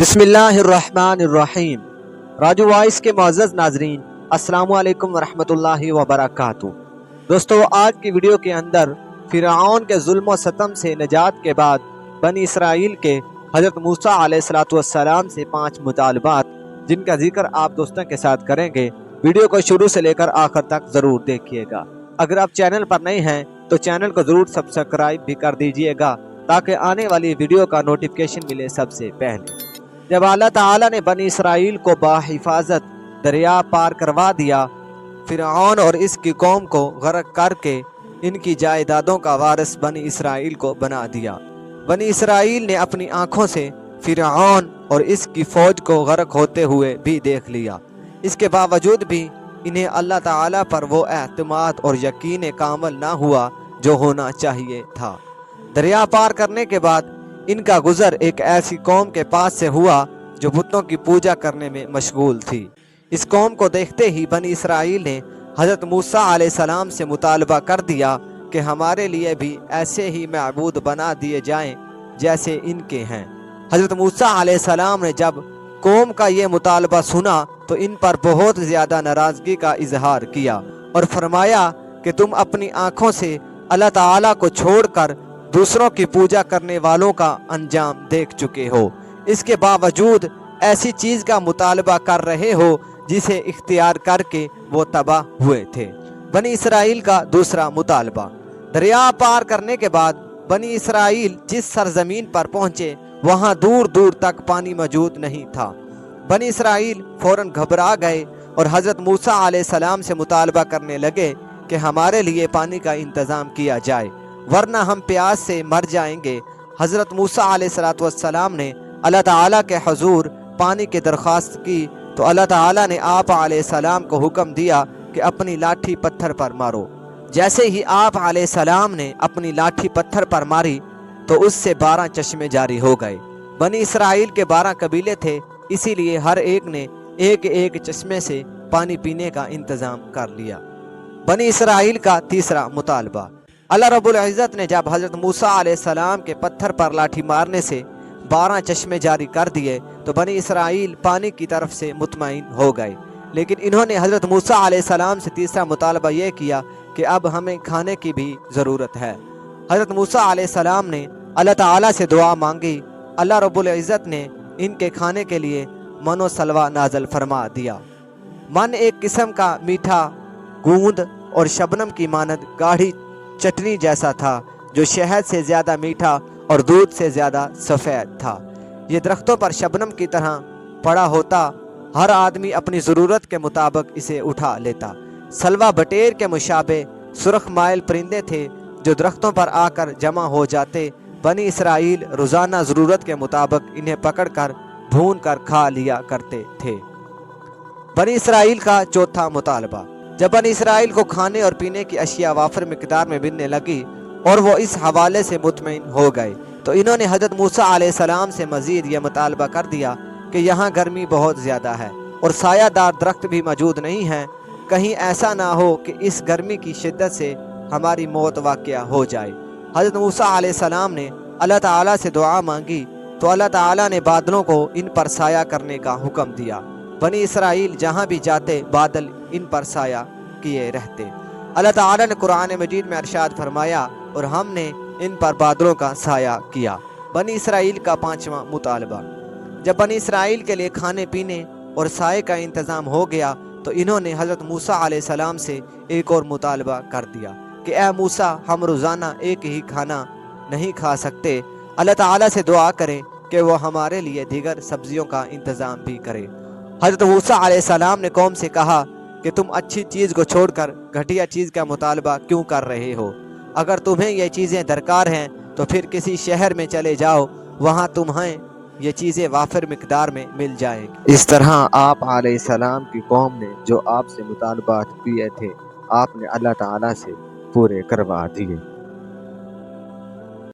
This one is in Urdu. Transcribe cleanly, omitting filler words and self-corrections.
بسم اللہ الرحمن الرحیم۔ راجو وائس کے معزز ناظرین، السلام علیکم ورحمۃ اللہ وبرکاتہ۔ دوستو، آج کی ویڈیو کے اندر فرعون کے ظلم و ستم سے نجات کے بعد بنی اسرائیل کے حضرت موسیٰ علیہ السلام سے 5 مطالبات جن کا ذکر آپ دوستوں کے ساتھ کریں گے۔ ویڈیو کو شروع سے لے کر آخر تک ضرور دیکھیے گا۔ اگر آپ چینل پر نئے ہیں تو چینل کو ضرور سبسکرائب بھی کر دیجئے گا تاکہ آنے والی ویڈیو کا نوٹیفیکیشن ملے سب سے پہلے۔ جب اللہ تعالیٰ نے بنی اسرائیل کو بحفاظت دریا پار کروا دیا، فرعون اور اس کی قوم کو غرق کر کے ان کی جائیدادوں کا وارث بنی اسرائیل کو بنا دیا۔ بنی اسرائیل نے اپنی آنکھوں سے فرعون اور اس کی فوج کو غرق ہوتے ہوئے بھی دیکھ لیا۔ اس کے باوجود بھی انہیں اللہ تعالیٰ پر وہ اعتماد اور یقین کامل نہ ہوا جو ہونا چاہیے تھا۔ دریا پار کرنے کے بعد ان کا گزر ایک ایسی قوم کے پاس سے ہوا جو بتوں کی پوجا کرنے میں مشغول تھی۔ اس قوم کو دیکھتے ہی بنی اسرائیل نے حضرت موسیٰ علیہ السلام سے مطالبہ کر دیا کہ ہمارے لیے بھی ایسے ہی معبود بنا دیے جائیں جیسے ان کے ہیں۔ حضرت موسیٰ علیہ السلام نے جب قوم کا یہ مطالبہ سنا تو ان پر بہت زیادہ ناراضگی کا اظہار کیا اور فرمایا کہ تم اپنی آنکھوں سے اللہ تعالیٰ کو چھوڑ کر دوسروں کی پوجا کرنے والوں کا انجام دیکھ چکے ہو، اس کے باوجود ایسی چیز کا مطالبہ کر رہے ہو جسے اختیار کر کے وہ تباہ ہوئے تھے۔ بنی اسرائیل کا دوسرا مطالبہ۔ دریا پار کرنے کے بعد بنی اسرائیل جس سرزمین پر پہنچے وہاں دور دور تک پانی موجود نہیں تھا۔ بنی اسرائیل فوراً گھبرا گئے اور حضرت موسیٰ علیہ السلام سے مطالبہ کرنے لگے کہ ہمارے لیے پانی کا انتظام کیا جائے ورنہ ہم پیاس سے مر جائیں گے۔ حضرت موسیٰ علیہ السلام نے اللہ تعالیٰ کے حضور پانی کی درخواست کی تو اللہ تعالیٰ نے آپ علیہ السلام کو حکم دیا کہ اپنی لاٹھی پتھر پر مارو۔ جیسے ہی آپ علیہ السلام نے اپنی لاٹھی پتھر پر ماری تو اس سے 12 چشمے جاری ہو گئے۔ بنی اسرائیل کے 12 قبیلے تھے، اسی لیے ہر ایک نے ایک ایک چشمے سے پانی پینے کا انتظام کر لیا۔ بنی اسرائیل کا تیسرا مطالبہ۔ اللہ رب العزت نے جب حضرت موسیٰ علیہ السلام کے پتھر پر لاٹھی مارنے سے 12 چشمے جاری کر دیے تو بنی اسرائیل پانی کی طرف سے مطمئن ہو گئے، لیکن انہوں نے حضرت موسیٰ علیہ السلام سے تیسرا مطالبہ یہ کیا کہ اب ہمیں کھانے کی بھی ضرورت ہے۔ حضرت موسیٰ علیہ السلام نے اللہ تعالیٰ سے دعا مانگی، اللہ رب العزت نے ان کے کھانے کے لیے من و سلوہ نازل فرما دیا۔ من ایک قسم کا میٹھا گوند اور شبنم کی مانند گاڑھی چٹنی جیسا تھا جو شہد سے زیادہ میٹھا اور دودھ سے زیادہ سفید تھا۔ یہ درختوں پر شبنم کی طرح پڑا ہوتا، ہر آدمی اپنی ضرورت کے مطابق اسے اٹھا لیتا۔ سلوہ بٹیر کے مشابہ سرخ مائل پرندے تھے جو درختوں پر آ کر جمع ہو جاتے۔ بنی اسرائیل روزانہ ضرورت کے مطابق انہیں پکڑ کر بھون کر کھا لیا کرتے تھے۔ بنی اسرائیل کا چوتھا مطالبہ۔ جب بنی اسرائیل کو کھانے اور پینے کی اشیاء وافر مقدار میں ملنے لگی اور وہ اس حوالے سے مطمئن ہو گئے تو انہوں نے حضرت موسیٰ علیہ السلام سے مزید یہ مطالبہ کر دیا کہ یہاں گرمی بہت زیادہ ہے اور سایہ دار درخت بھی موجود نہیں ہیں، کہیں ایسا نہ ہو کہ اس گرمی کی شدت سے ہماری موت واقع ہو جائے۔ حضرت موسیٰ علیہ السلام نے اللہ تعالیٰ سے دعا مانگی تو اللہ تعالیٰ نے بادلوں کو ان پر سایہ کرنے کا حکم دیا۔ بنی اسرائیل جہاں بھی جاتے بادل ان پر سایہ کیے رہتے۔ اللہ تعالیٰ نے قرآن مجید میں ارشاد فرمایا اور ہم نے ان پر بادلوں کا سایہ کیا۔ بنی اسرائیل کا پانچواں مطالبہ۔ جب بنی اسرائیل کے لیے کھانے پینے اور سائے کا انتظام ہو گیا تو انہوں نے حضرت موسیٰ علیہ السلام سے ایک اور مطالبہ کر دیا کہ اے موسیٰ، ہم روزانہ ایک ہی کھانا نہیں کھا سکتے، اللہ تعالیٰ سے دعا کریں کہ وہ ہمارے لیے دیگر سبزیوں کا انتظام بھی کرے۔ حضرت موسیٰ علیہ السلام نے قوم سے کہا کہ تم اچھی چیز کو چھوڑ کر گھٹیا چیز کا مطالبہ کیوں کر رہے ہو؟ اگر تمہیں یہ چیزیں درکار ہیں تو پھر کسی شہر میں چلے جاؤ، وہاں تمہیں یہ چیزیں وافر مقدار میں مل جائیں گی۔ اس طرح آپ علیہ السلام کی قوم نے جو آپ سے مطالبات کیے تھے آپ نے اللہ تعالیٰ سے پورے کروا دیے۔